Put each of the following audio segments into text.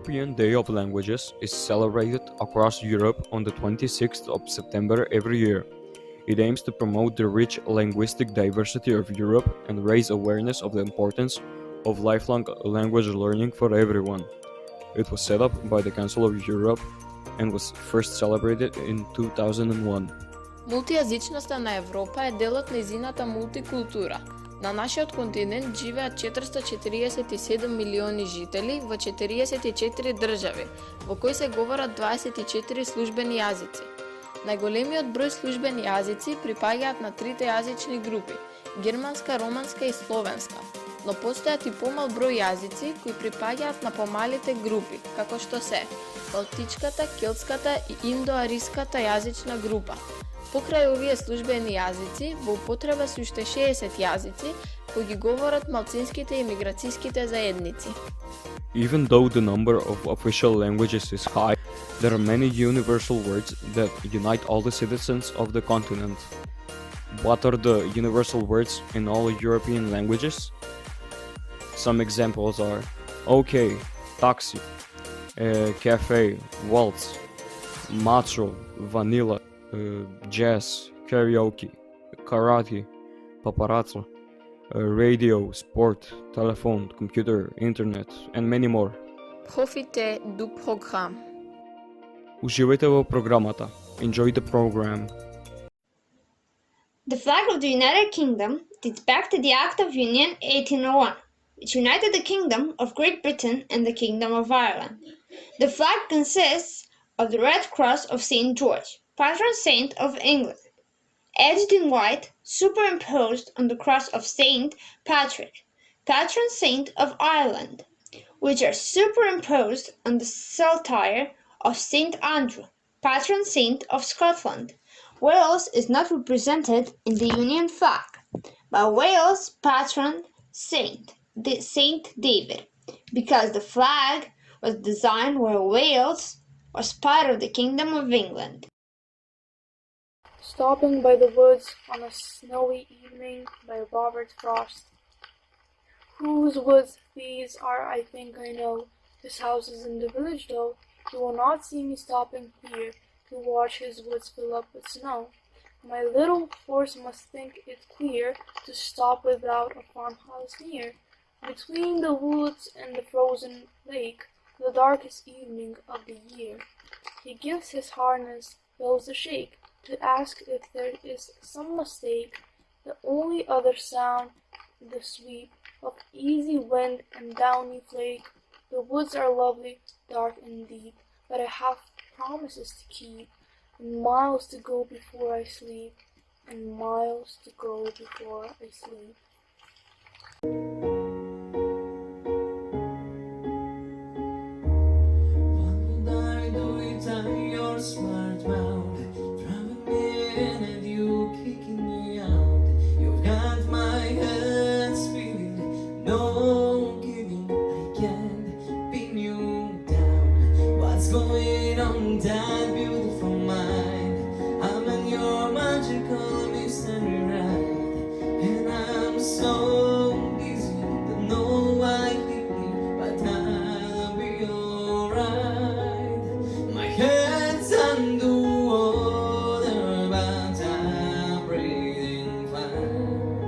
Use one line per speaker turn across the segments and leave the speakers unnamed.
European Day of Languages is celebrated across Europe on the 26th of September every year. It aims to promote the rich linguistic diversity of Europe and raise awareness of the importance of lifelong language learning for everyone. It was set up by the Council of Europe and was first celebrated in 2001.
Мултијазичноста на Европа е дел од нејзината мултикултура. На нашиот континент живеат 447 милиони жители во 44 држави, во кои се говорат 24 службени јазици. Најголемиот број службени јазици припаѓаат на трите јазични групи – германска, романска и словенска, но постојат и помал број јазици кои припаѓаат на помалите групи, како што се балтичката, келтската и индоариската јазична група. Покрај овие службени јазици, во употреба се уште 60 јазици кои ги говорат малцинските и миграцијските заедници.
Even though the number of official languages is high, there are many universal words that unite all the citizens of the continent. What are the universal words in all European languages? Some examples are okay, taxi, cafe, waltz, macho, vanilla, jazz, karaoke, karate, paparazzo, radio, sport, telephone, computer, internet, and many more.
Profitez du programme.
Уживајте во програмата. Enjoy the program.
The flag of the United Kingdom dates back to the Act of Union 1801, which united the Kingdom of Great Britain and the Kingdom of Ireland. The flag consists of the Red Cross of St. George, patron saint of England, edged in white, superimposed on the cross of St. Patrick, patron saint of Ireland, which are superimposed on the saltire of St. Andrew, patron saint of Scotland. Wales is not represented in the Union flag, but Wales' patron saint, Saint David, because the flag was designed while Wales was part of the Kingdom of England.
Stopping by the Woods on a Snowy Evening by Robert Frost. Whose woods these are, I think I know. His house is in the village, though. You will not see me stopping here to watch his woods fill up with snow. My little horse must think it clear to stop without a farmhouse near. Between the woods and the frozen lake, the darkest evening of the year, he gives his harness bells a shake to ask if there is some mistake. The only other sound, the sweep of easy wind and downy flake. The woods are lovely, dark and deep, but I have promises to keep, and miles to go before I sleep, and miles to go before I sleep.
What would I do without your smart mouth? Driving in and you kicking me out. You've got my head spinning, no giving, I can't pin you down. What's going on, that beautiful mind? I'm in your magical mystery ride, and I'm so dizzy that no I hit me, but I'll be alright. My head's under water, but I'm breathing fine.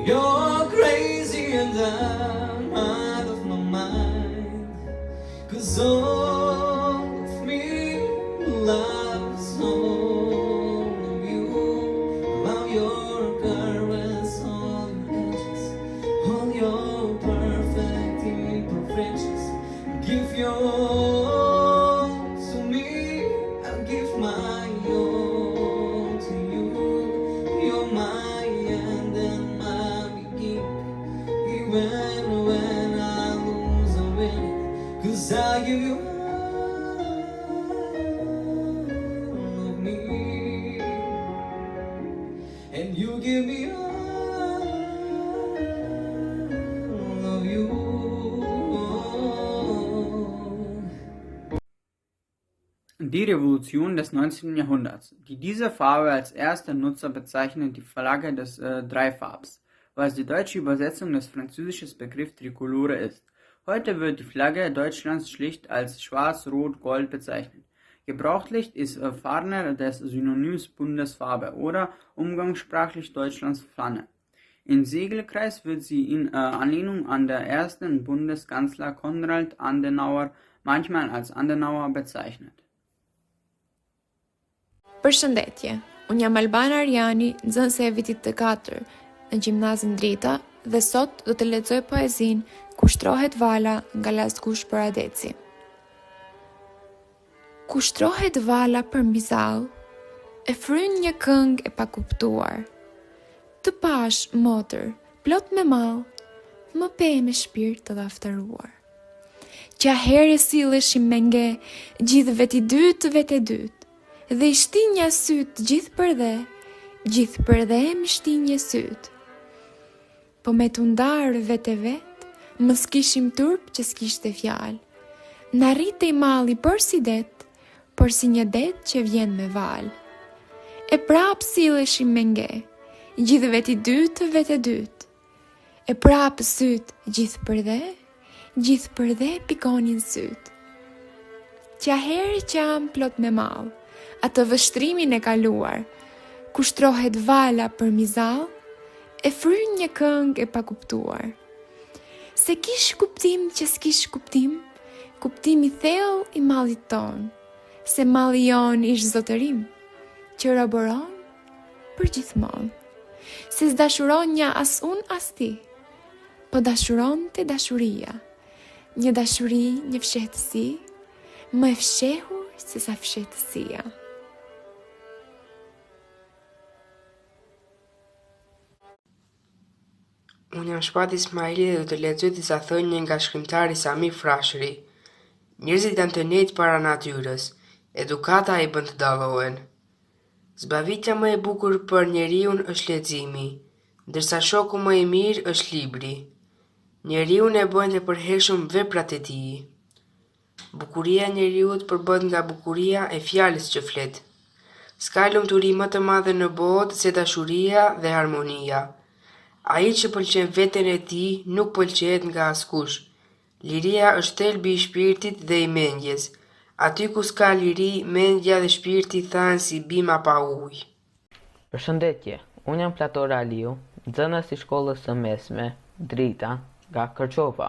You're crazy and I'm out of my mind, 'cause all of me loves all of you. Love your curves, all your edges, all your perfect imperfections. Give your all to me, I'll give my all to you. You're my end and my beginning, even when I lose or win, 'cause I give you all of me, and you give me all of you.
Die Revolution des 19. Jahrhunderts, die diese Farbe als erste Nutzer bezeichnet die Flagge des Dreifarbs, was die deutsche Übersetzung des französischen Begriffs Tricolore ist. Heute wird die Flagge Deutschlands schlicht als Schwarz-Rot-Gold bezeichnet. Gebrauchlich ist Fahne des Synonyms Bundesfarbe oder umgangssprachlich Deutschlands Fahne. Im Segelkreis wird sie in Anlehnung an den ersten Bundeskanzler Konrad Adenauer manchmal als Adenauer bezeichnet.
Përshëndetje, unë jam Albana Arjani, nxënëse e vitit të 4 në Gjimnazin Drita dhe sot do të lexoj poezin Kushtrohet vala nga Laskush për Adeci. Kushtrohet vala për mbizall, e fryn një këngë e pakuptuar. Të pash, motër, plot me mall, më pe me shpirt të daftaruar. Qa herë silleshim me nge, gjithë veti dytë vete dytë, dhe i shtinja sytë gjithë për dhe mi shtinje sytë. Po me të ndarë vete vetë, më s'kishim turp që s'kishte fjalë. Na rritej malli për si det, por si një det që vjen me valë. E prap silleshim me nge, gjithë veti dytë, e prapë sytë gjithë për dhe pikonin sytë. Qa herë qam plot me mall, atë vështrimin e kaluar, kushtrohet vala për mizall, e fryn një këngë e pakuptuar. Se kish kuptim që s'kish kuptim, kuptimi thellë i mallit ton, se malli jon ish zotërim, që roboron për gjithmonë. Se s'dashuronja as unë as ti, po dashuron të dashuria, një dashuri, një fshehtësi, më e fshehur se sa fshehtësia.
Unë jam Shpat Ismaili dhe do të lexoj disa thënie nga shkrimtari Sami Frashëri. Njerëzit janë të njëjtë para natyrës, edukata i bën të dallohen. Zbavitja më e bukur për njeriun është leximi, ndërsa shoku më i mirë është libri. Njeriun e bën të përhershëm veprat e tij. Bukuria e njeriut përbëhet nga bukuria e fjalës që flet. S'ka lumturi më të madhe në botë se dashuria dhe harmonia. Ai që pëlqen veten e tij nuk pëlqehet nga askush. Liria është thelbi i shpirtit dhe i mendjes. Aty ku s'ka liri, mendja dhe shpirti thahen si bima pa ujë.
Përshëndetje, unë jam Plator Aliu, nxënës i shkollës së mesme, Drita, nga Kichevo,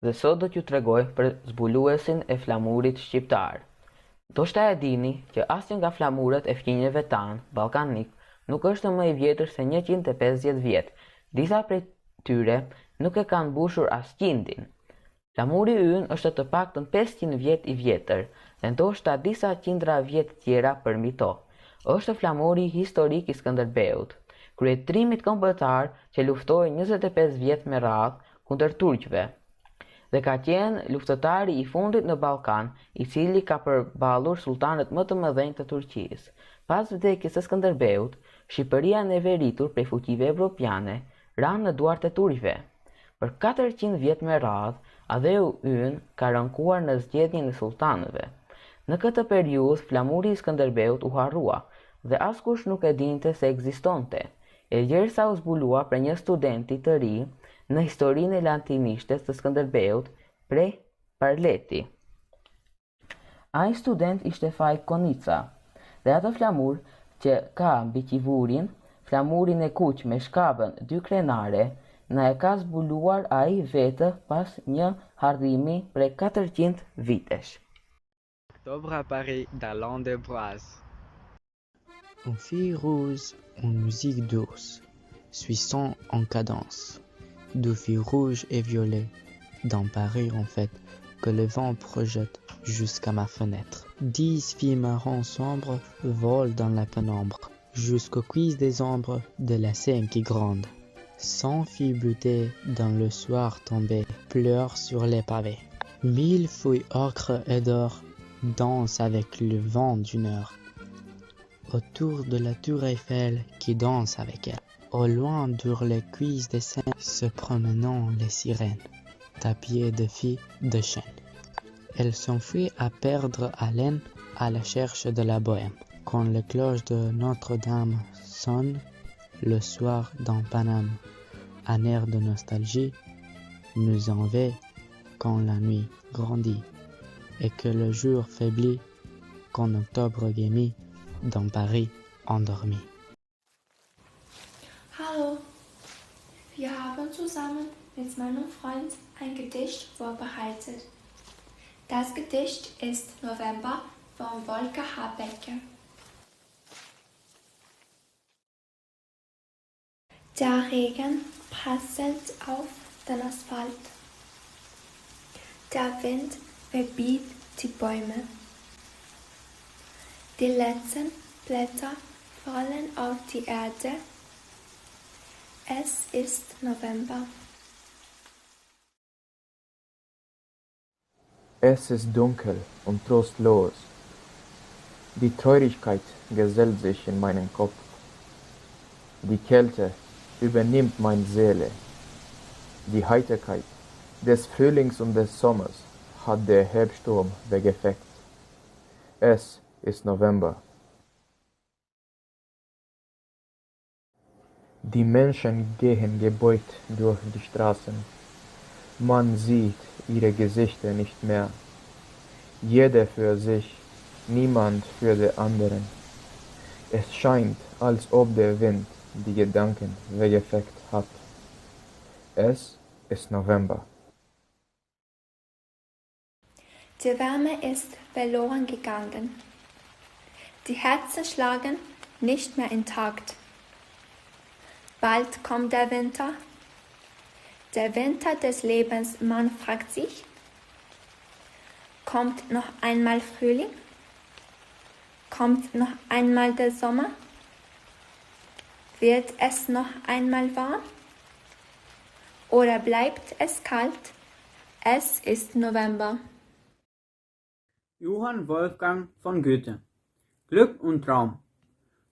dhe sot do t'ju tregoj për zbuluesin e flamurit shqiptar. Ndoshta e dini që asnjë nga flamurët e fqinjeve tanë, ballkanik, nuk është më i vjetër se 150 vjet. Disa prej tyre nuk e kanë mbushur as qindin. Flamuri ynë është të paktën 500 vjet i vjetër, dhe ndoshta disa qindra vjet tjera përmi to. Është flamuri historik i Skënderbeut, kryetrimit kombëtar që luftoi 25 vjet me radhë kundër turqëve, dhe ka qenë luftëtari i fundit në Ballkan, i cili ka përballur sultanët më të mëdhenj të Turqisë. Pas vdekjes së Skënderbeut, Shqipëria e neveritur prej fuqive evropiane ranë në duart e turqëve. Për 400 vjet me radhë, adheu ynë ka rënkuar në zgjedhjen e sultanëve. Në këtë periudhë, flamuri i Skënderbeut u harrua dhe askush nuk e dinte se ekzistonte, derisa u zbulua për një studenti të ri në historinë e latinishtes të Skënderbeut prej Parleti. Ai student ishte Faj Konica, dhe atë flamur që ka mbi qivurin, flamurin e kuq me shkabën 2 krenare, na e ka zbuluar ai vetë pas një harrimi prej 400 vitesh.
Octobre à Paris, dans l'an de Broise.
Un fil rose, une musique douce, suissant en cadence, deux fils rouges et violets, dans Paris en fait, que le vent projette jusqu'à ma fenêtre. 10 filles marrons sombres volent dans la pénombre, jusqu'aux cuisses des ombres de la Seine qui gronde. 100 filles bleuées dans le soir tombé pleurent sur les pavés. 1000 fouilles ocre et d'or dansent avec le vent du nord, autour de la tour Eiffel qui danse avec elle. Au loin durent les cuisses des Seines, se promenant les sirènes, tapis de filles de chêne. Elle s'enfuit à perdre haleine à la recherche de la bohème. Quand les cloches de Notre-Dame sonnent le soir dans Paname, un air de nostalgie nous en va quand la nuit grandit et que le jour faiblit, quand octobre gémit dans Paris endormi.
Hallo, wir haben zusammen mit meinem Freund ein Gedicht vorbereitet. Das Gedicht ist November von Volker Habecker. Der Regen prasselt auf den Asphalt. Der Wind verbiegt die Bäume. Die letzten Blätter fallen auf die Erde. Es ist November.
Es ist dunkel und trostlos. Die Traurigkeit gesellt sich in meinen Kopf. Die Kälte übernimmt meine Seele. Die Heiterkeit des Frühlings und des Sommers hat der Herbststurm weggefegt. Es ist November. Die Menschen gehen gebeugt durch die Straßen. Man sieht ihre Gesichter nicht mehr. Jeder für sich, niemand für den anderen. Es scheint, als ob der Wind die Gedanken weggefegt hat. Es ist November.
Die Wärme ist verloren gegangen. Die Herzen schlagen nicht mehr in Takt. Bald kommt der Winter des Lebens. Man fragt sich, kommt noch einmal Frühling? Kommt noch einmal der Sommer? Wird es noch einmal warm? Oder bleibt es kalt? Es ist November.
Johann Wolfgang von Goethe. Glück und Traum.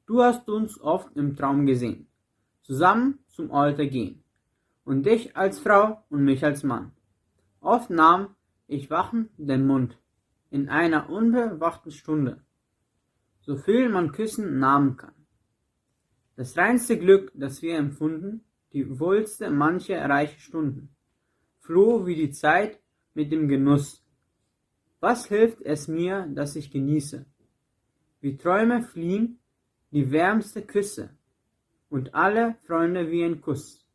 Du hast uns oft im Traum gesehen, zusammen zum Alter gehen, und dich als Frau und mich als Mann. Oft nahm ich wachend den Mund, in einer unbewachten Stunde, so viel man küssen nahmen kann. Das reinste Glück, das wir empfunden, die wohlste manche reiche Stunden, floh wie die Zeit mit dem Genuss. Was hilft es mir, dass ich genieße? Wie Träume fliehen, die wärmste Küsse, und alle Freunde wie ein Kuss.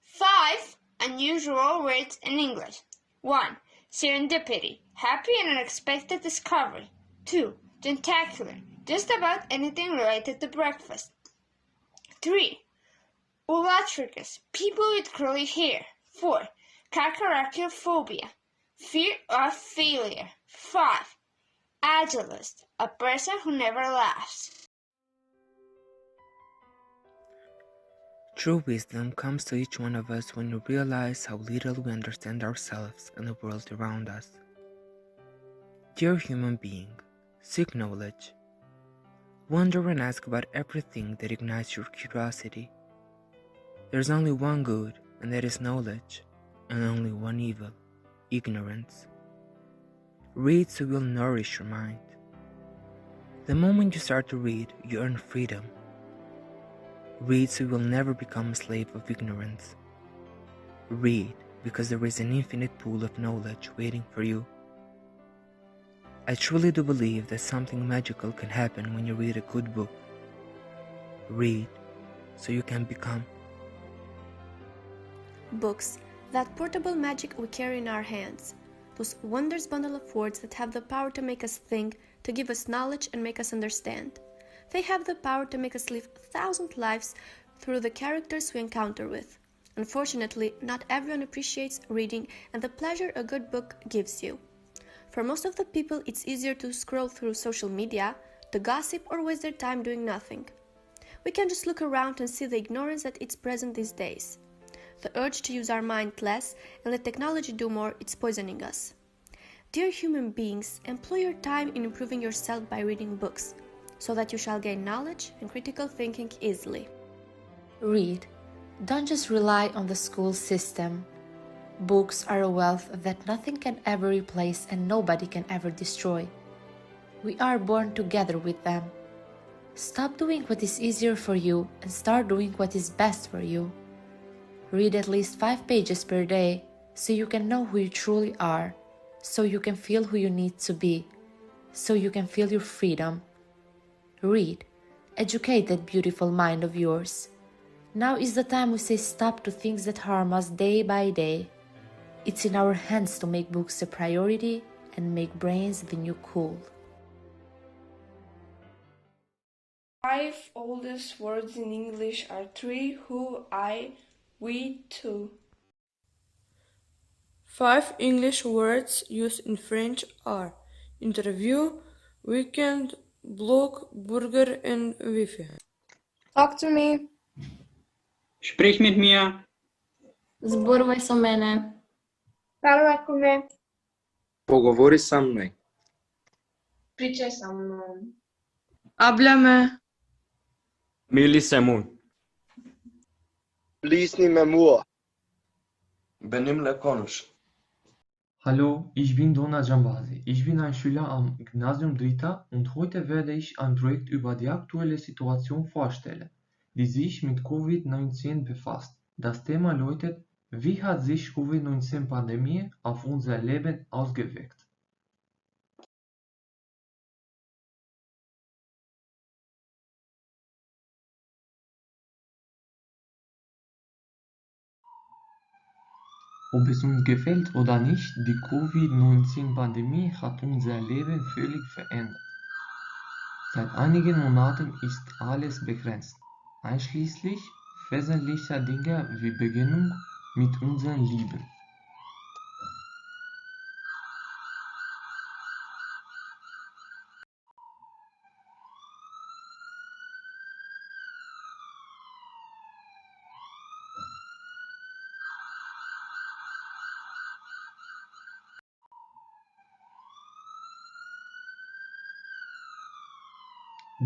5 unusual words in English. 1. Serendipity, happy and unexpected discovery. 2. Tentacular, just about anything related to breakfast. 3. Ulatricus, people with curly hair. 4. Cacarachophobia, fear of failure. 5. Agilist, a person who never laughs.
True wisdom comes to each one of us when we realize how little we understand ourselves and the world around us. Dear human being, seek knowledge. Wonder and ask about everything that ignites your curiosity. There's only one good, and that is knowledge, and only one evil, ignorance. Read so you'll nourish your mind. The moment you start to read, you earn freedom. Read so you will never become a slave of ignorance. Read because there is an infinite pool of knowledge waiting for you. I truly do believe that something magical can happen when you read a good book. Read so you can become.
Books, that portable magic we carry in our hands. Those wondrous bundle of words that have the power to make us think, to give us knowledge and make us understand. They have the power to make us live 1,000 lives through the characters we encounter with. Unfortunately, not everyone appreciates reading and the pleasure a good book gives you. For most of the people, it's easier to scroll through social media, to gossip or waste their time doing nothing. We can just look around and see the ignorance that is present these days. The urge to use our mind less and let technology do more, it's poisoning us. Dear human beings, employ your time in improving yourself by reading books, so that you shall gain knowledge and critical thinking easily.
Read. Don't just rely on the school system. Books are a wealth that nothing can ever replace and nobody can ever destroy. We are born together with them. Stop doing what is easier for you and start doing what is best for you. Read at least 5 pages per day so you can know who you truly are, so you can feel who you need to be, so you can feel your freedom. Read, educate that beautiful mind of yours. Now is the time we say stop to things that harm us day by day. It's in our hands to make books a priority and make brains the new cool.
5 oldest words in English are 3, who, I, we, to.
5 English words used in French are interview, weekend, blog, burger, and Wi-Fi.
Talk to me.
Sprich mit mir.
Зборувај со мене.
Parlakome.
Поговори со мной.
Pričaj sa mnom.
Háblame.
Mili se mu.
Lies me mua.
Benimm le konuş.
Hallo, ich bin Donat Jambasi. Ich bin ein Schüler am Gymnasium Drita und heute werde ich ein Projekt über die aktuelle Situation vorstellen, die sich mit Covid-19 befasst. Das Thema lautet: Wie hat sich Covid-19-Pandemie auf unser Leben ausgewirkt? Ob es uns gefällt oder nicht, die Covid-19-Pandemie hat unser Leben völlig verändert. Seit einigen Monaten ist alles begrenzt, einschließlich wesentlicher Dinge wie Begegnung mit unseren Lieben.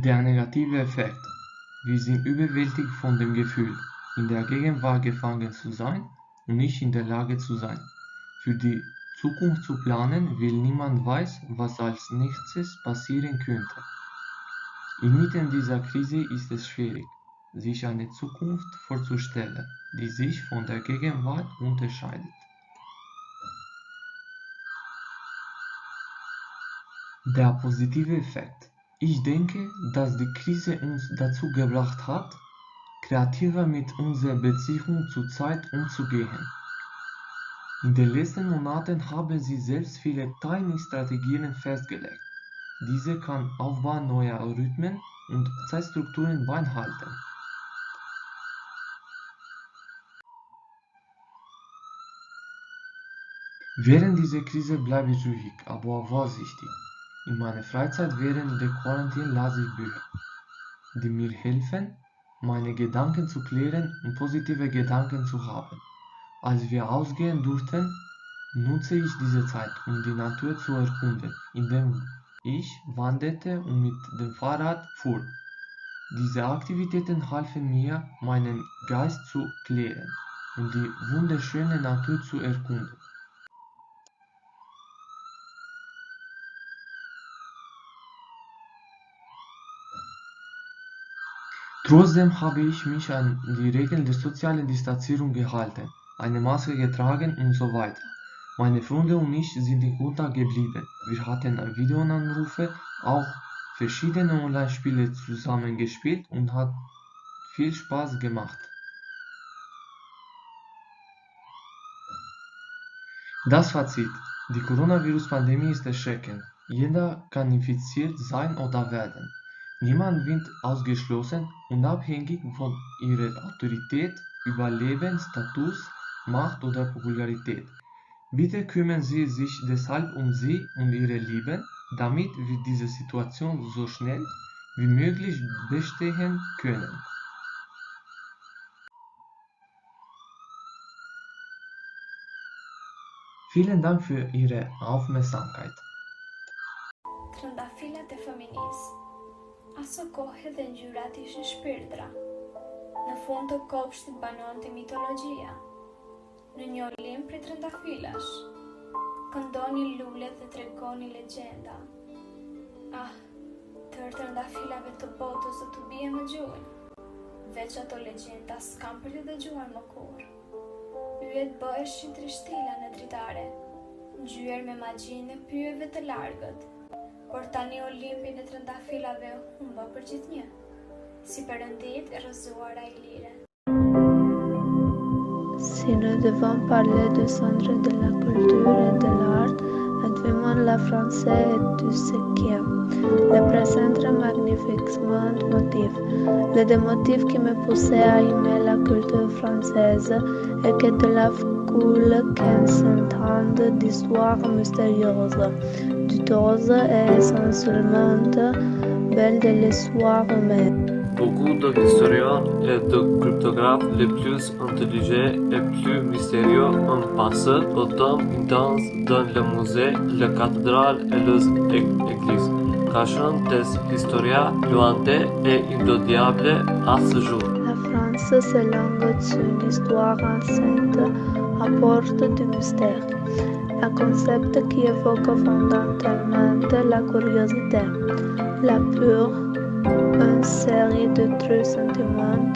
Der negative Effekt. Wir sind überwältigt von dem Gefühl, in der Gegenwart gefangen zu sein und nicht in der Lage zu sein, für die Zukunft zu planen, weil niemand weiß, was als nächstes passieren könnte. Inmitten dieser Krise ist es schwierig, sich eine Zukunft vorzustellen, die sich von der Gegenwart unterscheidet. Der positive Effekt. Ich denke, dass die Krise uns dazu gebracht hat, kreativer mit unserer Beziehung zur Zeit umzugehen. In den letzten Monaten haben sie selbst viele Timing-Strategien festgelegt. Diese kann Aufbau neuer Rhythmen und Zeitstrukturen beinhalten. Während dieser Krise bleibe ich ruhig, aber vorsichtig. In meiner Freizeit während der Quarantäne lese ich Bücher, die mir helfen, meine Gedanken zu klären und positive Gedanken zu haben. Als wir ausgehen durften, nutze ich diese Zeit, um die Natur zu erkunden, indem ich wanderte und mit dem Fahrrad fuhr. Diese Aktivitäten halfen mir, meinen Geist zu klären und die wunderschöne Natur zu erkunden. Trotzdem habe ich mich an die Regeln der sozialen Distanzierung gehalten, eine Maske getragen und so weiter. Meine Freunde und ich sind in Kontakt geblieben. Wir hatten Videoanrufe, auch verschiedene Online-Spiele zusammen gespielt und hat viel Spaß gemacht. Das Fazit: Die Coronavirus-Pandemie ist erschreckend. Jeder kann infiziert sein oder werden. Niemand wird ausgeschlossen, unabhängig von ihrer Autorität, Überleben, Status, Macht oder Popularität. Bitte kümmern Sie sich deshalb um Sie und Ihre Lieben, damit wir diese Situation so schnell wie möglich bestehen können. Vielen Dank für Ihre Aufmerksamkeit.
Trëndafilat e fëminisë. Aso kohë dhe ngjyrat ishin shpirtra. Në fund të kopshtit banonte mitologjia. Në një olim prej trëndafilash, këndoni lulet dhe tregoni legjenda. Ah, tërë trëndafilave të botës do t'u bie më gjuhën. Veç ato legjenda s'kam për të dëgjuar më kurrë.
Yjet bëheshin trishtila në dritare, ngjyer me magjinë e pyjeve të largët, por tani Olimpi në trëndafilave humba për gjithnjë, si perëndit e rrëzuara i lire.
Si nous devons parler du centre de la culture et de l'art, advimos la français et du Skopje. Le présente magnifiquement motif. Le deux motifs qui me poussaient à aimer la culture française est que de la coule qu'elle s'entende d'histoires mystérieuses, douteuses et essentiellement belles de l'histoire humaine.
Beaucoup d'historiens et de cryptographes les plus intelligents et plus mystérieux ont passé autant intense dans le musée, la cathédrale et les églises, cachant des histoires lointaines et indoubliables à ce jour.
La France, c'est langue d'une histoire enceinte, apporte du mystère, un concept qui évoque fondamentalement la curiosité, la pure, une série de trous sentiments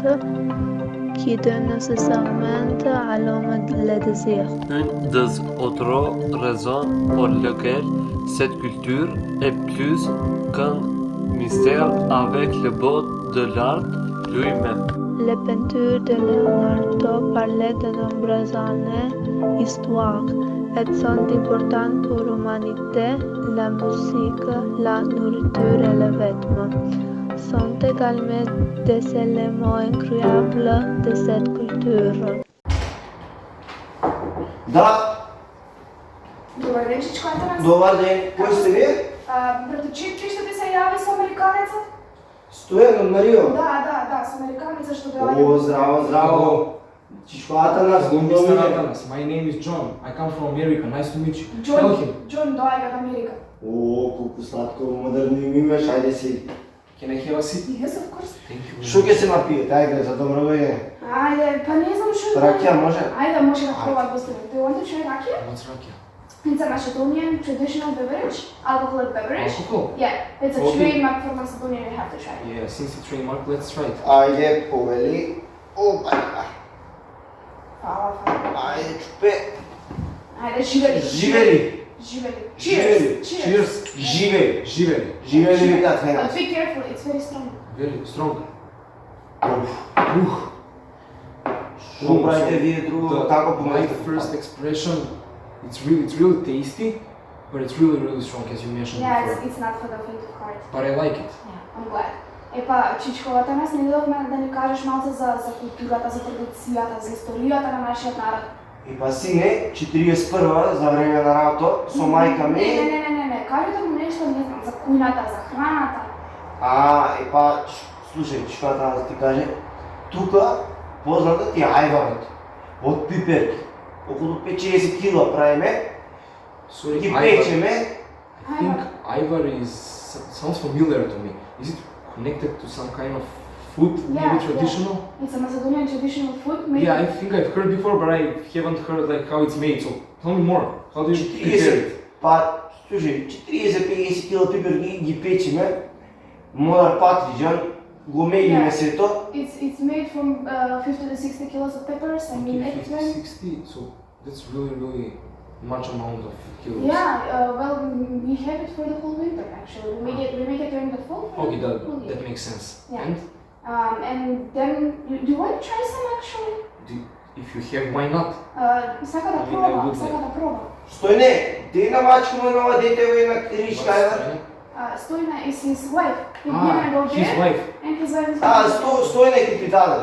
qui donnent nécessairement à l'homme le désir.
Une des autres raisons pour lesquelles cette culture est plus qu'un mystère avec le beau de l'art lui-même.
Les peintures de Leonardo parlaient de nombreuses années, histoires, et sont importantes pour l'humanité, la musique, la nourriture et les vêtements. Sont également des éléments incroyables de cette culture.
Да.
Добар ден, Чичко Атанас.
Добар ден. Кој сте вие?
Браточи, ще ти се јави со американецот?
Стојан од Марио.
Да, со американецот што доаѓа.
О, здраво. Чичко Атанас,
Mr. Atanas, my name is John. I come from America. Nice to meet you. Tell him.
John доаѓа од Америка.
О, колку сладко, модерно име имаш, ајде си.
Can I have a seat?
Yes, of course.
Thank you.
Што ќе се напиете? Ајде, за добро време.
Ајде, па не знам што.
Ракија може?
Ајде, може да пробам гостите. Do you want to try rakia?
What's rakia?
It's a Macedonian traditional beverage, alcoholic beverage.
Alcohol?
Yeah, it's a trademark for Macedonia. You have to try it.
Yeah, since it's trademark, let's try it.
Ајде, повели. Опа.
Фала.
Ајде, чупе.
Ајде, живели.
Живели.
Cheers.
Живели, викаат хена.
But be careful, it's very strong.
Very strong.
Што правите вие друго? Како
My
помагате?
first expression, it's really tasty, but it's really strong as you mentioned
Yeah,
before.
it's not for the faint of heart.
But I like it.
Yeah, I'm glad. Епа, Чичко Атанас, не додовме да ни кажеш малце за културата, за традицијата, за историјата на нашиот народ.
И па сине, 41-а, за време на работа, со мајка ми.
Не, кажете му нешто, не знам, за кујната, за храната.
Епа, слушај, што да ти каже, тука позната ти е ајварот, од пиперки, околу 50 кила правиме, ги печеме.
I think ivory sounds familiar to me. Is it connected to some kind of food, maybe traditional?
Yeah. It's a Macedonian traditional food. Maybe.
Yeah, I think I've heard before, but I haven't heard like how it's made. So tell me more. How do you prepare it?
Па, слушај, 40-50 кила пиперки ги печеме, модар патриџан, го мелиме сето.
It's made from 50 to 60 kilos of peppers. I mean,
50-60, so that's really much amount of kilos.
Yeah, well, we have it for the whole winter actually. We make it during the fall.
Okay, that makes sense.
Yeah. And then, do you want to try some actually?
If you have, why not?
Сака да пробам.
Стојне, ти на мачкама нова дете во една кришка,
Стојна is his wife. He's gonna go there.
His wife.
And his wife is
Стојне ќе ти даде.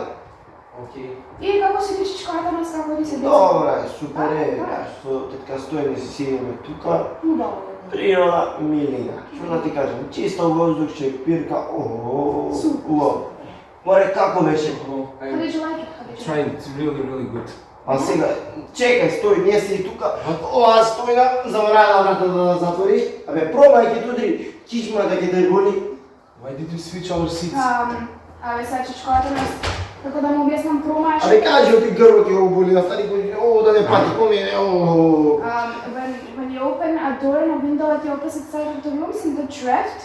Окей.
И како се Чичко Атанас, како ви се деца?
Добре, супер е, што така Стојне си сидиме тука. Природа, милина. Што да ти кажам, чисто воздухче, пирка, убаво. Море, како беше?
How did you like it?
Try it, it's really good.
А сега, чекај, стој, ние си тука. Ова Стојна забравила врата да затвори. Абе, пробај ќе tudri, кичма да ќе да боли.
Why did you switch our seats?
Абе, сега Чичко Атанас, како да му објаснам промаш.
Абе, кажи ти грбот ќе го боли, остани го, да не пати по мене,
When you open a door and a window at the opposite side of the rooms in the draft,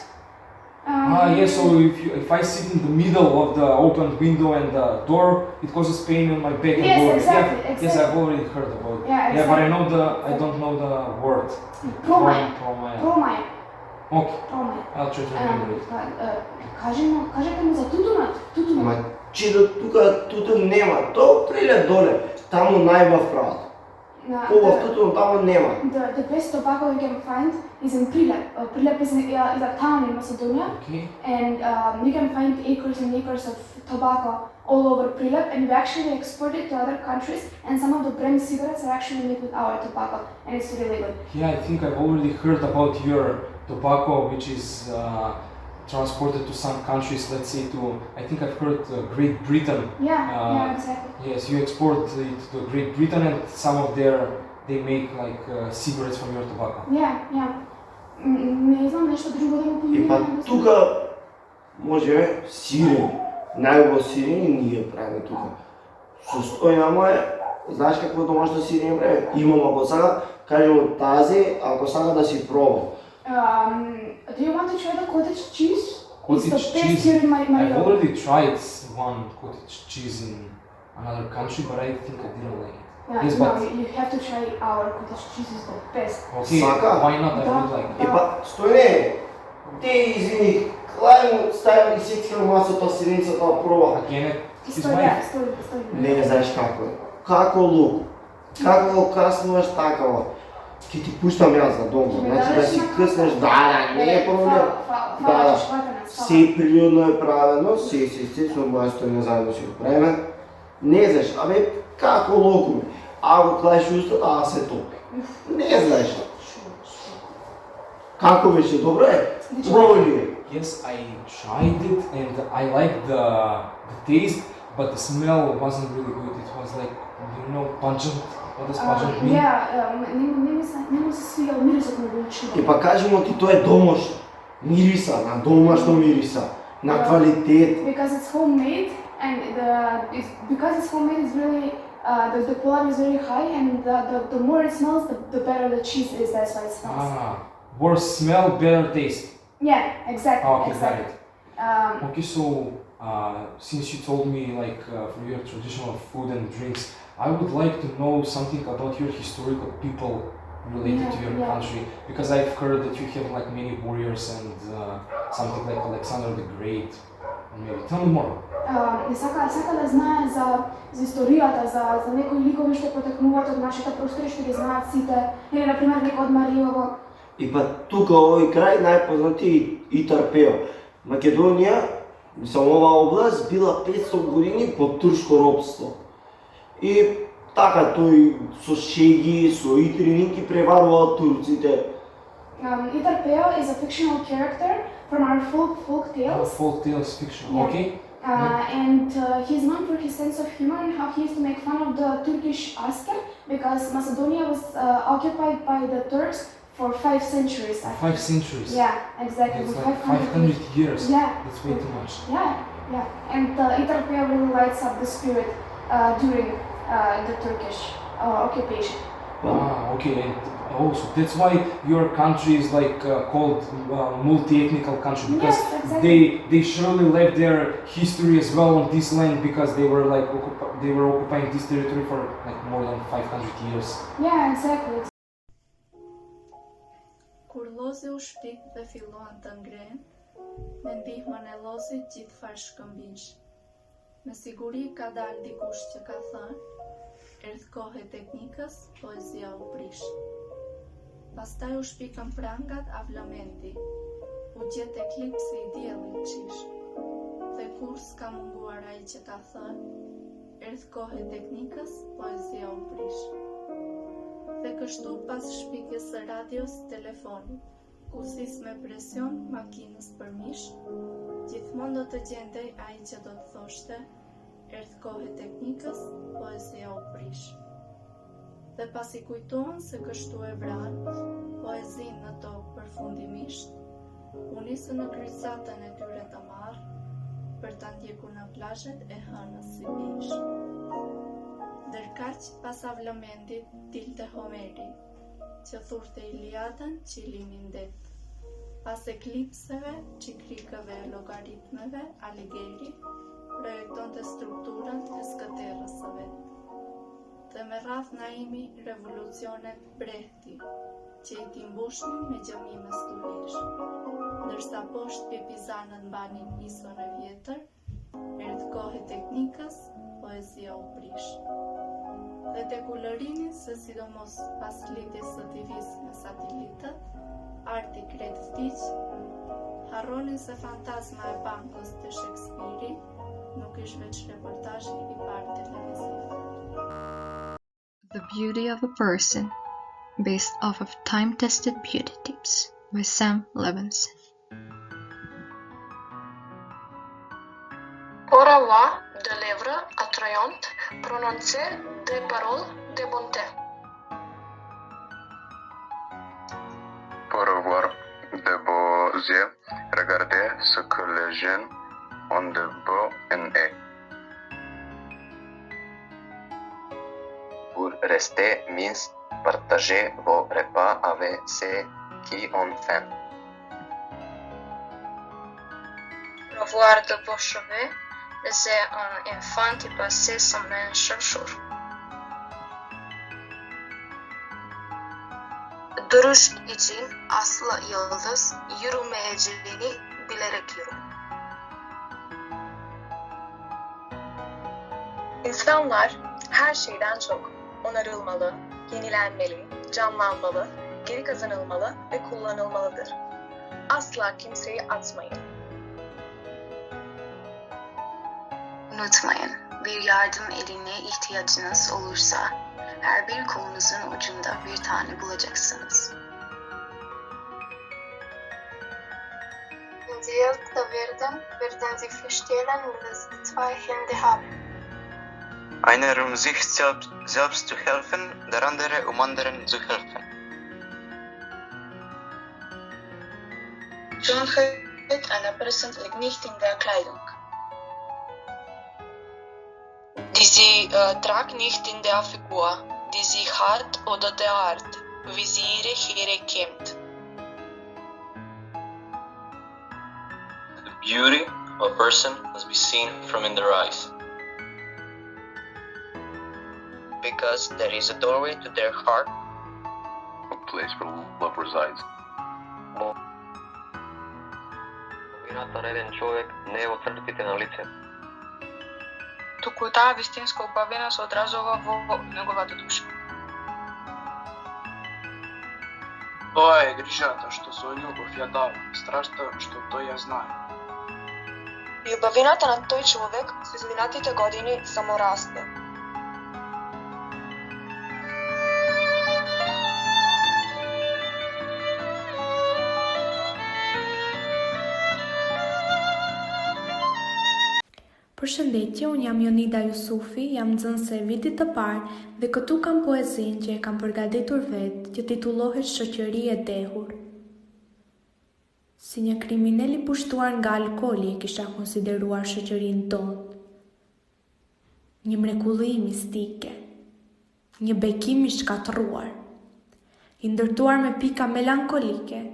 Yes, so if I sit in the middle of the open window and the door, it causes pain on my back.
Yes, exactly.
Yes, I've already heard about it.
Yeah, exactly.
But I don't know the word.
Промаја.
Okay. I'll try to remember it.
Кажете ми за тутунот.
Ма че до тука тутун нема, то прилет доле, таму најбав прават. Побав тутун таму нема.
The best tobacco you can find is in Prilep. Prilep is a town in Macedonia, and you can find acres and acres of tobacco all over Prilep, and we actually export it to other countries, and some of the brand cigarettes are actually made with our tobacco, and it's really good.
Yeah, I think I've already heard about your tobacco, which is transported to some countries, let's say I think I've heard Great Britain.
Yeah, exactly.
Yes, you export it to Great Britain, and some of they make like cigarettes from your tobacco.
Yeah. Не знам нешто друго да му поминам.
И па тука може сирени, најубаво сирени ние правиме тука. Состојано е, знаеш какво домашно сирење прави? Имам, ако сака, кажемо тази, ако сака да си проба.
Do you want to try the cottage cheese?
Cottage cheese? I've already tried one cottage cheese in another country, but I think I didn't like it. Yes,
No, you have to try our cottage cheese, is the best.
Okay, why not? I would like it.
Епа, стојне, те извини, клајмо ставим и сетиха масата сиреница тоа проба.
Стој.
Не знаеш како е. Како лук, како го каснуваш такава. Ке ти пуштам јас за дома, значи да си къснеш, не е проблем. Се природно е правено, се со моја стојна заедно си го правиме. Не знаеш, абе, како локуме. Ако клаеш устата, а се топи. Не знаеш. Како беше, добро е? Пробај ли?
Yes, I tried it and I liked the taste, but the smell wasn't really good. It was like, pungent. What does pungent mean?
Не ми се свига мирисот на голчина.
И па кажемо ти, тоа е домашно. Мириса, на домашно мириса, на квалитет.
Because it's homemade, and because it's homemade, it's really the quality is very high, and the more it smells, the better the cheese is. That's why it smells.
Worse smell, better taste.
Yeah, exactly.
Okay,
exactly.
got it. Okay, so since you told me for your traditional food and drinks, I would like to know something about your historical people related to your country, because I've heard that you have like many warriors and something like Alexander the Great. Maybe tell me more.
Сака да знае за историјата, за некои ликови што потекнуваат од нашите простори, што ги знаат сите, или на пример некој од Мариово.
И па тука овој крај најпознати и Тарпео. Македонија, оваа област била 500 години под турско робство. И така тој со шеги, со итрини ги преваруваа турците.
Тарпео is a fictional character from our folk tales.
Folk tales fictional, okay.
And he's known for his sense of humor and how he used to make fun of the Turkish asker, because Macedonia was occupied by the Turks for 5 centuries.
5 centuries?
Yeah, exactly.
That's like 500 years.
Yeah.
That's way too much.
Yeah. And Tarpeo really lights up the spirit during the Turkish occupation.
Okay. And so that's why your country is like called multi-ethnical country, because they surely left their history as well on this land, because they were occupying this territory for like more than 500 years.
Yeah, exactly.
Kur lozi u shpik dhe filluan të ngren, me ndihmën e lozit gjithfar shkëmbish. Me siguri ka dalë dikush që ka thënë, erdhë kohë e teknikës, poezia u prish. Pastaj u shpikën prangat avlamenti, u gjet eklipsi i diellit qish. Dhe kur s'ka munguar ai që ka thënë, erdhë kohë e teknikës, poezia u prish. Dhe kështu pas shpikjes së radios, telefonit, kusis me presion, makinës për mish, gjithmonë do të gjendej ai që do të thoshte, erdhë kohë e teknikës, poezia u prish. Dhe pasi kujtohen se kështu e vranë, poezin në tokë përfundimisht, u nisën në kryqëzatën e tyre të marrë, për ta ndjekur në plazhet e hënës si bish. Ndërkaq pas avlëmendit dilte Homeri, që thurte Iliadën qilimin det. Pas eklipseve, çikrikëve e logaritmeve, Alighieri projektonte strukturën e skëterrësave. Dhe me radh Naimi revolucionet Brehti, që i timbushnin me gjëmime stuhish. Ndërsa poshtë pipizanët mbanin nisën e vjetër, erdhi kohë e teknikës, poezia u prish. Dhe tek ulërimi, se sidomos pas lidhjes së TV-s me satelitët, arti kret vdiq, harronin se fantazma e bankës të Shakespeare nuk ish veç reportazhi i parë televiziv.
The Beauty of a Person, based off of time-tested beauty tips by Sam Levinson.
Ora voix de lèvres attrayantes, prononcer des paroles de bonté.
Pour avoir de beaux yeux, regardez ce que les jeunes ont de beau en eux. Pour rester mince, partagez vos repas avec ceux qui ont faim.
Pour avoir de beaux cheveux, laissez un enfant y passer sa main chaque jour. Duruş için asla yıldız yürümeyeceğini bilerek yürü. İnsanlar her şeyden çok onarılmalı, yenilenmeli, canlanmalı, geri kazanılmalı ve kullanılmalıdır. Asla kimseyi atmayın.
Unutmayın, bir yardım eline ihtiyacınız olursa, her bir kolunuzun ucunda bir tane bulacaksınız. Een deel der werden sie verstellen und es zwei Hände haben.
Einer sich selbst zu helfen, der andere anderen zu helfen.
Schönheit einer Person liegt nicht in der Kleidung.
Die sie tragt nicht in der Figur, die sie hat oder der Art, wie sie ihre Haare kämmt.
The beauty of a person must be seen from in their eyes.
Because there is a doorway to their heart, a place where love resides.
Половината реден човек не е во цртите на лице.
Туку таа вистинска убавина се одразува во неговата душа.
Тоа е грижата што со љубов ја дава, страшта што тој ја знае.
Љубавината на тој човек со изминатите години само расте.
Përshëndetje, unë jam Jonida Jusufi, jam nxënëse e vitit të parë dhe këtu kam poezin që e kam përgatitur vetë, që titullohet Shoqëri e dehur. Si një kriminal i pushtuar nga alkooli e kisha konsideruar shoqërinë tonë. Një mrekulli mistike, një bekim i shkatërruar, i ndërtuar me pika melankolike,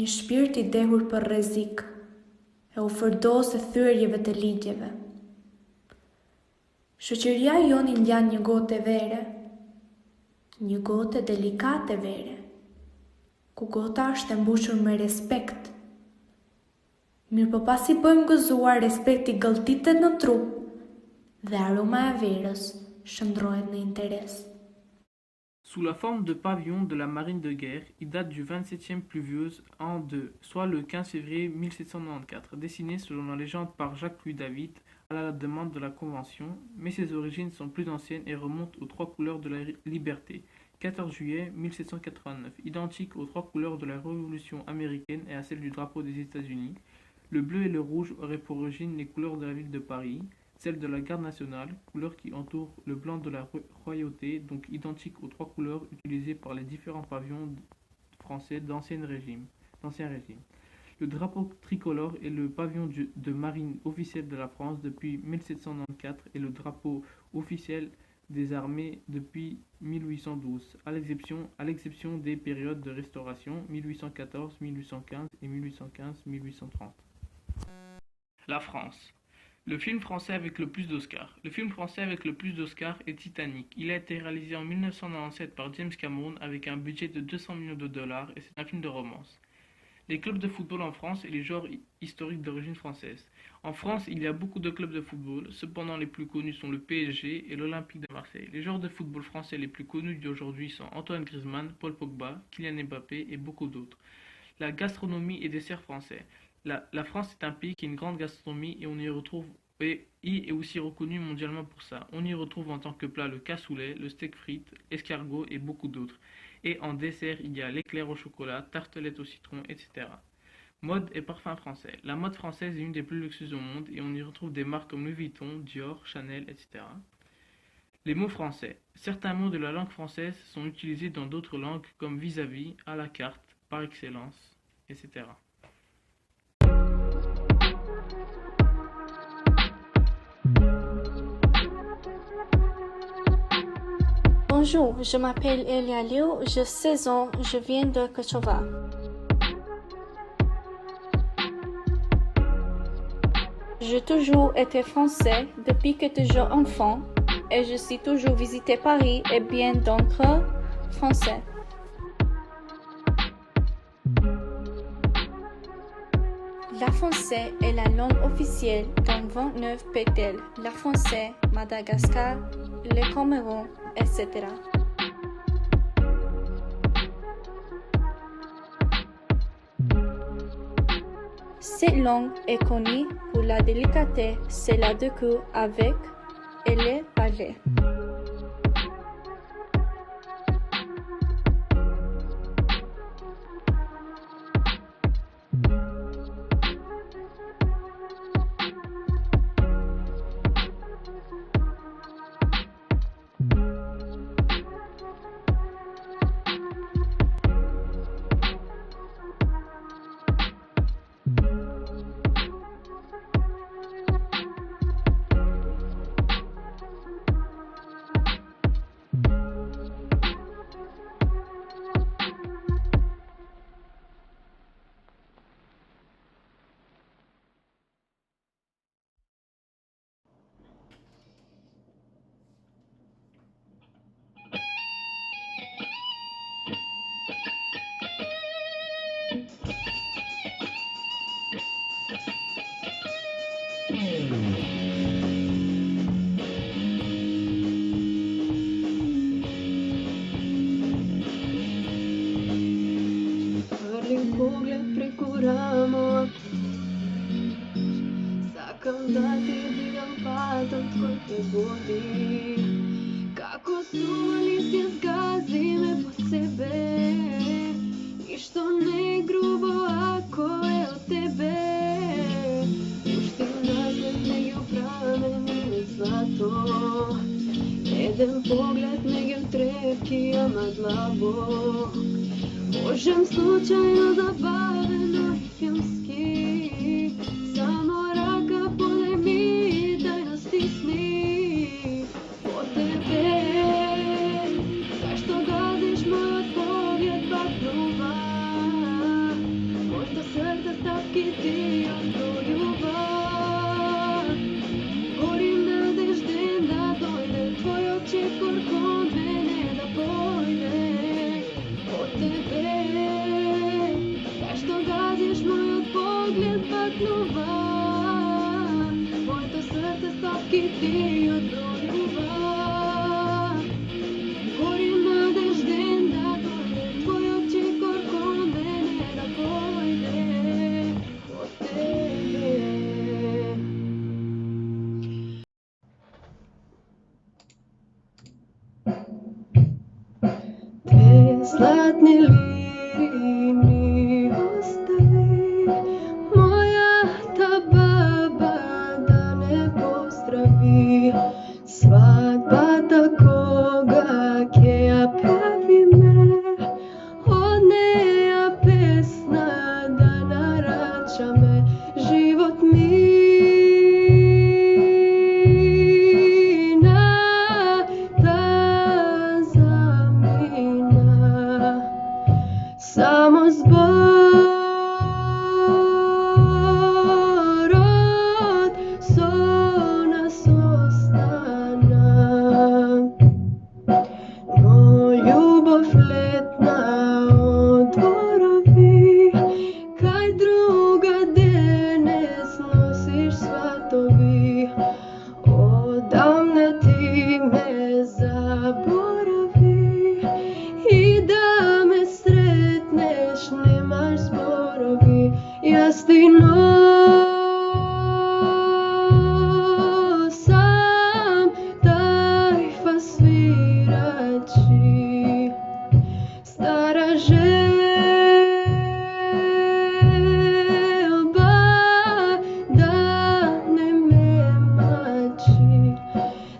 një shpirt i dehur për rrezik, e u fërdos e thyerjeve të ligjeve. Shoqëria jonë i ngjan një gotë vere, një gotë delikate vere, ku gota është e mbushur me respekt. Mirë po pasi bëjmë gëzuar, respekti gëlltitet në trup dhe aroma e verës shndrohet në interes.
Sous la forme de pavillon de la marine de guerre, il date du 27e pluvieuse an 2, soit le 15 février 1794, dessiné selon la légende par Jacques-Louis David à la demande de la Convention, mais ses origines sont plus anciennes et remontent aux trois couleurs de la liberté, 14 juillet 1789, identique aux trois couleurs de la Révolution américaine et à celle du drapeau des États-Unis. Le bleu et le rouge auraient pour origine les couleurs de la ville de Paris, celle de la garde nationale, couleur qui entoure le blanc de la royauté, donc identique aux trois couleurs utilisées par les différents pavillons français d'ancien régime. Le drapeau tricolore est le pavillon de marine officiel de la France depuis 1794 et le drapeau officiel des armées depuis 1812, à l'exception des périodes de restauration 1814, 1815 et 1815-1830. La France. Le film français avec le plus d'Oscars. Le film français avec le plus d'Oscars est Titanic. Il a été réalisé en 1997 par James Cameron avec un budget de 200 millions de dollars et c'est un film de romance. Les clubs de football en France et les genres historiques d'origine française. En France, il y a beaucoup de clubs de football, cependant les plus connus sont le PSG et l'Olympique de Marseille. Les joueurs de football français les plus connus d'aujourd'hui sont Antoine Griezmann, Paul Pogba, Kylian Mbappé et beaucoup d'autres. La gastronomie et desserts français. La France est un pays qui a une grande gastronomie et on y retrouve et est aussi reconnu mondialement pour ça. On y retrouve en tant que plat le cassoulet, le steak frites, escargot et beaucoup d'autres. Et en dessert, il y a l'éclair au chocolat, tartelette au citron, etc. Mode et parfum français. La mode française est une des plus luxueuses au monde et on y retrouve des marques comme Louis Vuitton, Dior, Chanel, etc. Les mots français. Certains mots de la langue française sont utilisés dans d'autres langues comme vis-à-vis, à la carte, par excellence, etc.
Bonjour, je m'appelle Elia Liu, j'ai 16 ans, je viens de Kichevo. J'ai toujours été français depuis que j'étais enfant et je suis toujours visité Paris et bien donc français. La français est la langue officielle dans 29 pays, la français, Madagascar, le Cameroun, etc. Cette langue est connue pour la délicatesse, c'est la découverte avec et les parler.
Како сули се згазиме по себе, ништо не е грубо ако е од тебе. Уште назад меѓу прамени на злато, еден поглед меѓу трепки, ама длабок. Можем случајно забавено и филмски, само рака подеми дај да стисни по тебе. Зашто газиш мојот поглед патнува, моето срце стапки ти одбројува. Горим надежден да дојде твојот чекор кон мене да појде по тебе. Зашто газиш мојот поглед патнува, моето срце стапки ти одбројува. Горим надежден да дојде твојот чекор кон мене да појде по тебе. Те златни лири ми остави, мојата баба да не поздрави. Свадбата кога ќе ја правиме, од неја песна да нарачаме. Живот мина, mači, stara želba da ne me mači.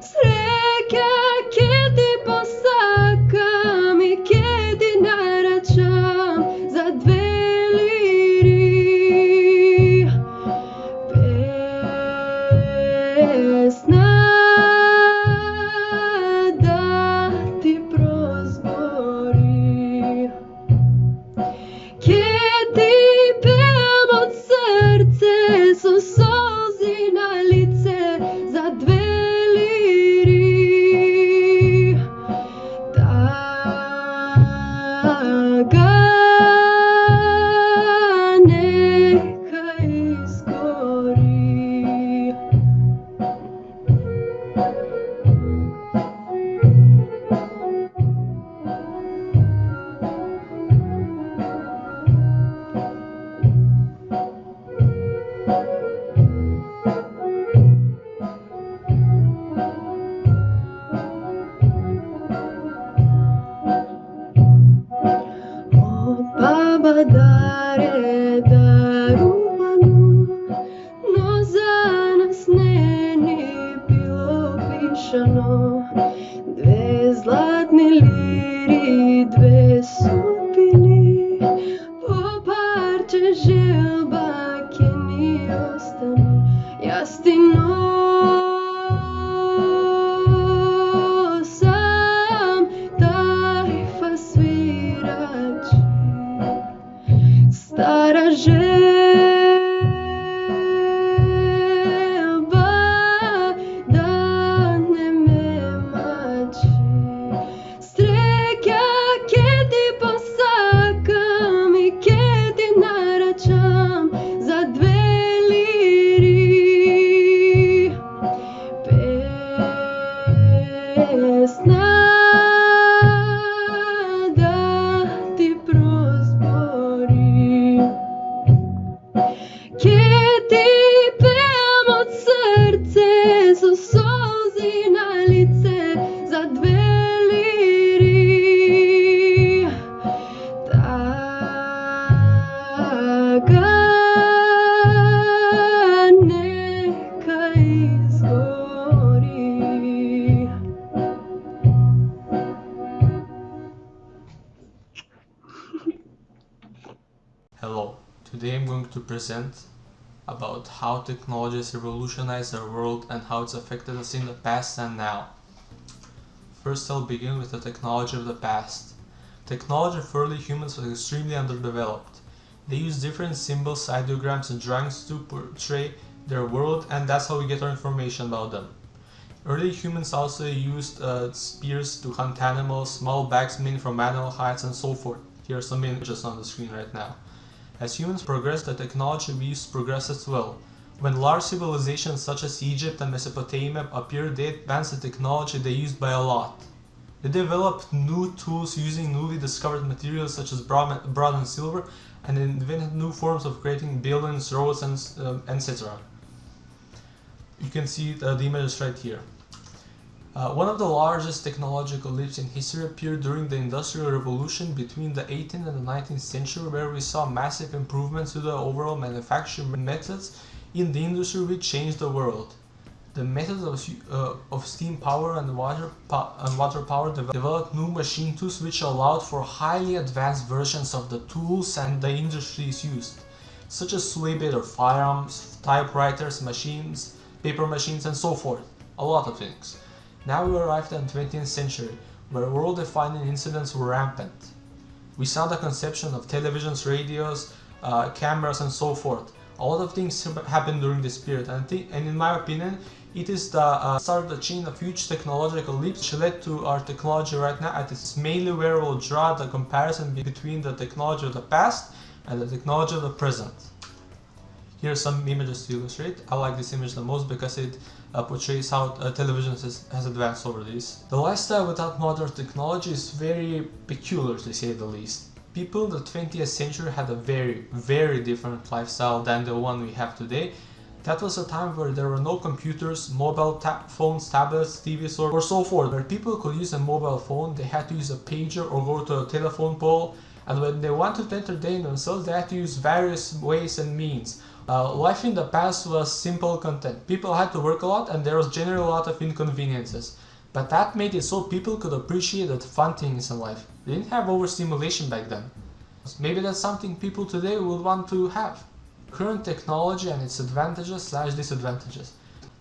Sreća ke ti posakam i ke ti naračam za dve liri. Pesna da ti prozbori, ke ti pevam od srce su solzi na lice za dve liri. Taga neka izgori. Od baba dare daruvano, no za nas ne ni bilo pišano. Dve zlatne liri, dve sudbini, po parče želba ke ni ostane. Jaz ti nosam taj fasvirači, stara želba da ne me mači. Sreća ke ti posakam i ke ti naračam za dve liri. Pesna da ti prozbori, ke ti pevam od srce su solzi na lice za dve liri. Taga neka izgori.
Hello, today I'm going to present about how technology has revolutionized our world and how it's affected us in the past and now. First, I'll begin with the technology of the past. Technology for early humans was extremely underdeveloped. They used different symbols, ideograms, and drawings to portray their world, and that's how we get our information about them. Early humans also used spears to hunt animals, small bags made from animal hides, and so forth. Here are some images on the screen right now. As humans progress, the technology we use progresses as well. When large civilizations such as Egypt and Mesopotamia appeared, they advanced the technology they used by a lot. They developed new tools using newly discovered materials such as bronze and silver, and invented new forms of creating buildings, roads, and etc. You can see the images right here. One of the largest technological leaps in history appeared during the Industrial Revolution between the 18th and the 19th century, where we saw massive improvements to the overall manufacturing methods in the industry which changed the world. The methods of steam power and water power developed new machine tools which allowed for highly advanced versions of the tools and the industries used, such as sway bed or firearms, typewriters, machines, paper machines, and so forth. A lot of things. Now we arrived in the 20th century, where world-defining incidents were rampant. We saw the conception of televisions, radios, cameras, and so forth. A lot of things happened during this period, and in my opinion, it is the start of the chain of huge technological leaps which led to our technology right now, and it's mainly where we'll draw the comparison between the technology of the past and the technology of the present. Here are some images to illustrate. I like this image the most because it portrays how television has advanced over this. The lifestyle without modern technology is very peculiar, to say the least. People in the 20th century had a very, very different lifestyle than the one we have today. That was a time where there were no computers, mobile phones, tablets, TVs, or so forth. Where people could use a mobile phone, they had to use a pager or go to a telephone pole, and when they wanted to entertain themselves, they had to use various ways and means. Life in the past was simple content. People had to work a lot, and there was generally a lot of inconveniences. But that made it so people could appreciate the fun things in life. They didn't have overstimulation back then. Maybe that's something people today would want to have. Current technology and its advantages/disadvantages.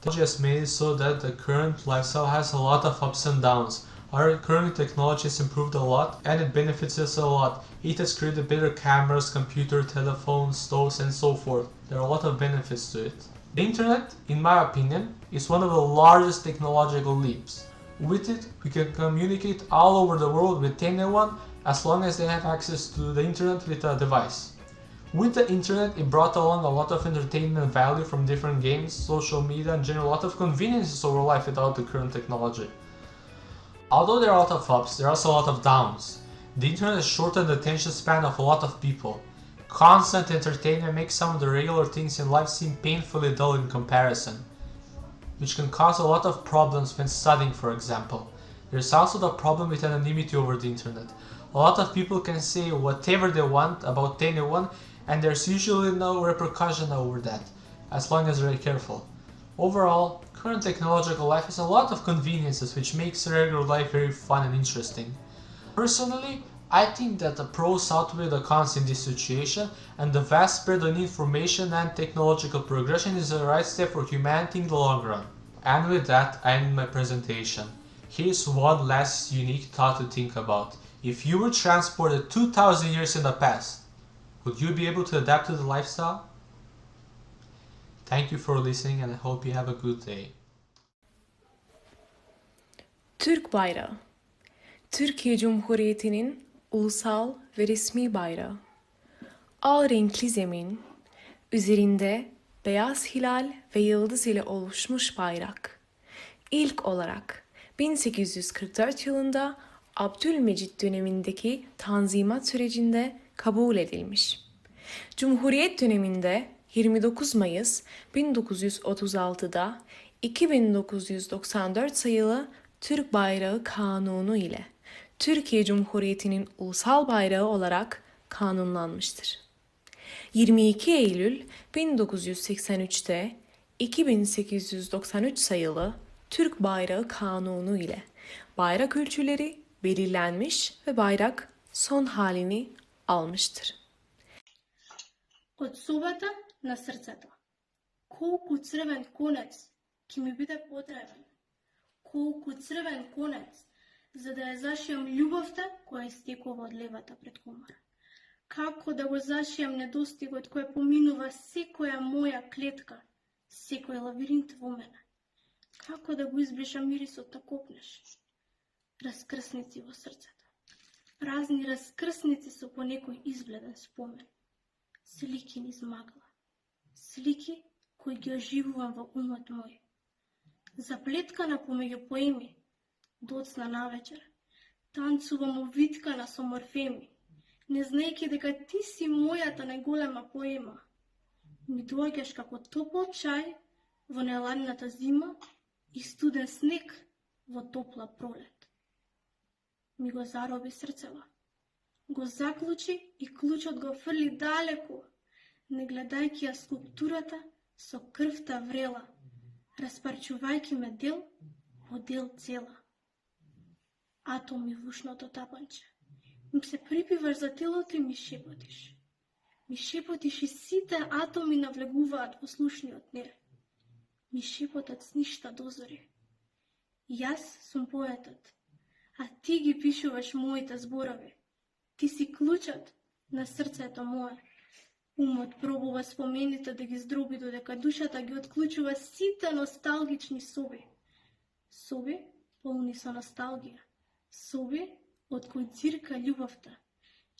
Technology has made it so that the current lifestyle has a lot of ups and downs. Our current technology has improved a lot and it benefits us a lot. It has created better cameras, computer, telephones, stoves, and so forth. There are a lot of benefits to it. The internet, in my opinion, is one of the largest technological leaps. With it, we can communicate all over the world with anyone as long as they have access to the internet with a device. With the internet, it brought along a lot of entertainment value from different games, social media, and general a lot of conveniences over life without the current technology. Although there are a lot of ups, there are also a lot of downs. The internet has shortened the attention span of a lot of people. Constant entertainment makes some of the regular things in life seem painfully dull in comparison, which can cause a lot of problems when studying, for example. There's also the problem with anonymity over the internet. A lot of people can say whatever they want about anyone, and there's usually no repercussion over that, as long as they're careful. Overall, current technological life has a lot of conveniences which makes regular life very fun and interesting. Personally, I think that the pros outweigh the cons in this situation, and the vast spread of information and technological progression is the right step for humanity in the long run. And with that, I end my presentation. Here's one last unique thought to think about. If you were transported 2000 years in the past, would you be able to adapt to the lifestyle? Thank you for listening and I hope you have a good day.
Türk bayrağı. Türkiye Cumhuriyeti'nin ulusal ve resmi bayrağı. Al renkli zemin, üzerinde beyaz hilal ve yıldız ile oluşmuş bayrak. İlk olarak 1844 yılında Abdülmecit dönemindeki Tanzimat sürecinde kabul edilmiş. Cumhuriyet döneminde 29 Mayıs 1936'da 2994 sayılı Türk Bayrağı Kanunu ile Türkiye Cumhuriyeti'nin ulusal bayrağı olarak kanunlanmıştır. 22 Eylül 1983'te 2893 sayılı Türk Bayrağı Kanunu ile bayrak ölçüleri belirlenmiş ve bayrak son halini almıştır.
Од собата на срцето. Колку црвен конец ќе ми биде потребен? Колку црвен конец за да ја зашијам љубовта која истекува од левата предкомара? Како да го зашијам недостигот кој поминува секоја моја клетка, секој лавиринт во мене? Како да го избришам мирисот на копнеш? Раскрсници во срцето. Празни раскрсници со по некој избледен спомен. Слики низ магла. Слики кои ги оживувам во умот мој. Заплеткана помеѓу поеми, доцна навечер, танцувам овиткана со морфеми, не знаејќи дека ти си мојата најголема поема. Ми доаѓаш како топол чај во неладната зима и студен снег во топла пролет. Ми го зароби срцева, го заклучи и клучот го фрли далеко, не гледајќи ја скулптурата со крвта врела, распарчувајќи ме дел по дел цела. Атоми в ушното тапанче, ми се припиваш за телото и ми шепотиш. Ми шепотиш и сите атоми навлегуваат во слушниот нер. Ми шепотат с ништа дозори. Јас сум поетот, а ти ги пишуваш моите зборови. Ти си клучот на срцето мое. Умот пробува спомените да ги здроби, додека душата ги отклучува сите носталгични соби. Соби полни со носталгија. Соби од кои цирка љубовта.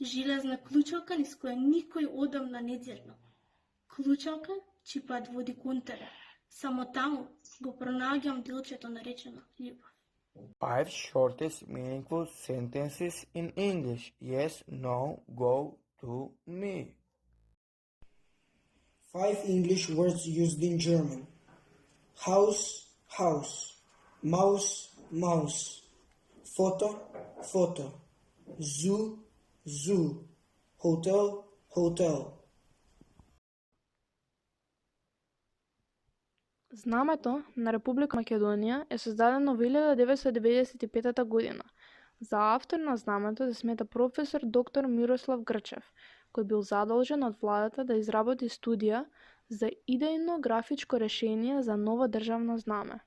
Железна клучалка низ која никој одамна не дзернал. Клучалка чиј пат води кон тебе. Само таму го пронаѓам делчето наречено љубов.
5 shortest meaningful sentences in English. Yes, no, go to me.
5 English words used in German. House, house. Mouse, mouse. Photo, photo. Zoo, zoo. Hotel, hotel.
Знамето на Република Македонија е создадено во 1995 година. За автор на знамето се смета професор доктор Мирослав Грчев, кој бил задолжен од владата да изработи студија за идејно графичко решение за ново државно знаме.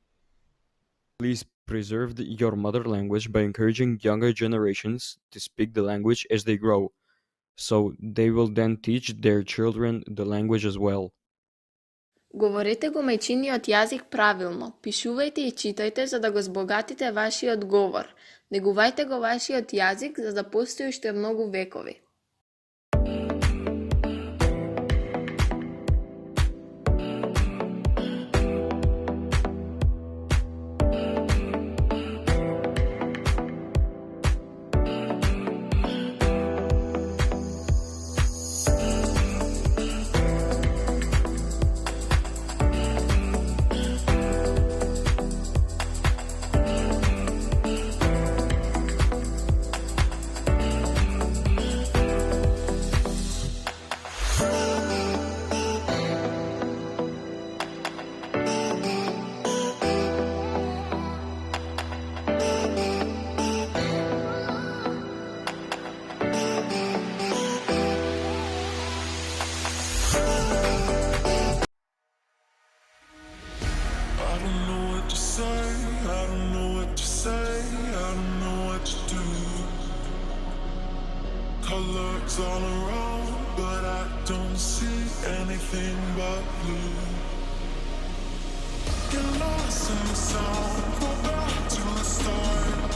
Please preserve your mother language by encouraging younger generations to speak the language as they grow, so they will then teach their children the language as well.
Говорете го мајчиниот јазик правилно, пишувајте и читајте за да го збогатите вашиот говор. Негувајте го вашиот јазик за да постои уште многу векови.
Colors all around, but I don't see anything but blue. Get lost in the sound, go back to the start.